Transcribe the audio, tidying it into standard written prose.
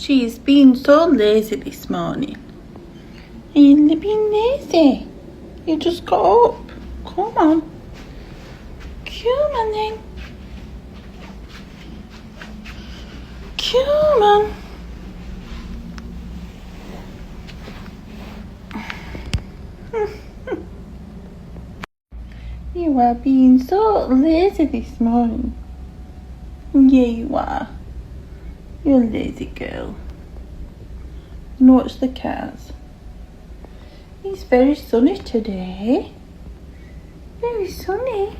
She's been so lazy this morning. You've been lazy. You just got up. Come on. Come on then. Come on. You are being so lazy this morning. Yeah, you are. You're a lazy girl. And watch the cars. It's very sunny today. Very sunny.